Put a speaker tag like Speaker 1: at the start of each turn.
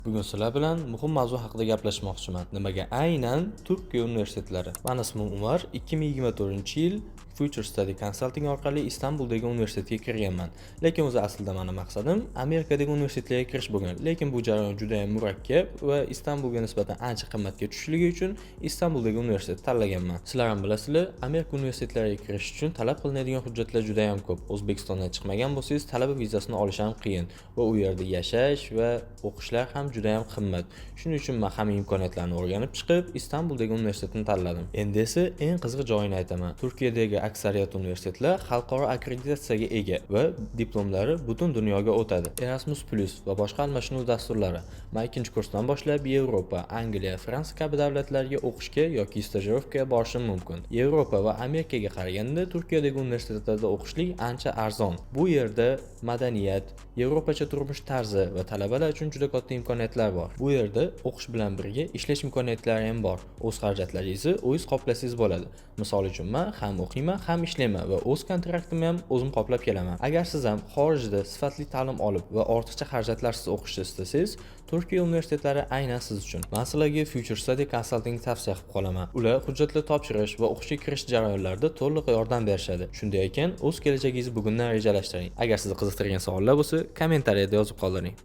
Speaker 1: Bugun sizlar bilan muhim mavzu haqida gaplashmoqchiman. Nimaga aynan Turkiya universitetlari? Mani ismim Umar. 2024-yil Future Study Consulting orqali Istanbuldagi universitetga kirganman. Lekin o'zi aslida meni maqsadim Amerikadagi universitetlarga kirish bo'lgan. Lekin bu jarayon juda ham murakkab va Istanbulga nisbatan ancha qimmatga tushishligi uchun Istanbuldagi universitetni tanlaganman. Sizlar ham bilasizlar, Amerika universitetlariga kirish uchun talab qilinadigan hujjatlar juda ham ko'p. O'zbekistondan chiqmagan bo'lsangiz, talaba vizasini olish ham qiyin va u yerda yashash va o'qishlar ham juda ham qimmat. Shuning uchun men hamma imkoniyatlarni o'rganib chiqib, Istanbuldagi universitetni tanladim. Endi esa eng qiziq joyini aytaman. Turkiyadagi aksariyat universitetlar xalqaro akkreditatsiyaga ega va diplomlari butun dunyoga o'tadi. Erasmus+ va boshqa almashinuv dasturlari. Men 2-kursdan boshlab Yevropa, Angliya, Fransiya kabi davlatlarga o'qishga yoki stajirovkaga borishim mumkin. Yevropa va Amerikaga qaraganda Turkiyadagi universitetlarda o'qishlik ancha arzon. Bu yerda madaniyat, Yevropacha turmush tarzi va talabalar uchun juda katta imkoniyatlar bor. Bu yerda o'qish bilan birga ishlash imkoniyatlari ham bor. O'z xarajatlaringizni o'zingiz qoplasangiz bo'ladi. Misol uchun men ham o'qiyman, ham ishlayman va o'z kontraktimni ham o'zim qoplab kelaman. Agar siz ham xorijda sifatli ta'lim olib va ortiqcha xarajatlarsiz o'qishni istasangiz, Turkiya universitetlari aynan siz uchun. Men sizlarga Future Study Consulting tavsiya qilib qolaman. Ular hujjatlar topshirish va o'qishga kirish jarayonlarida to'liq yordam berishadi. Shunday ekan, o'z kelajagingizni bugundan rejalashtiring. Agar sizni qiziqtirgan savollar bo'lsa, kommentariyada yozib qoldiring.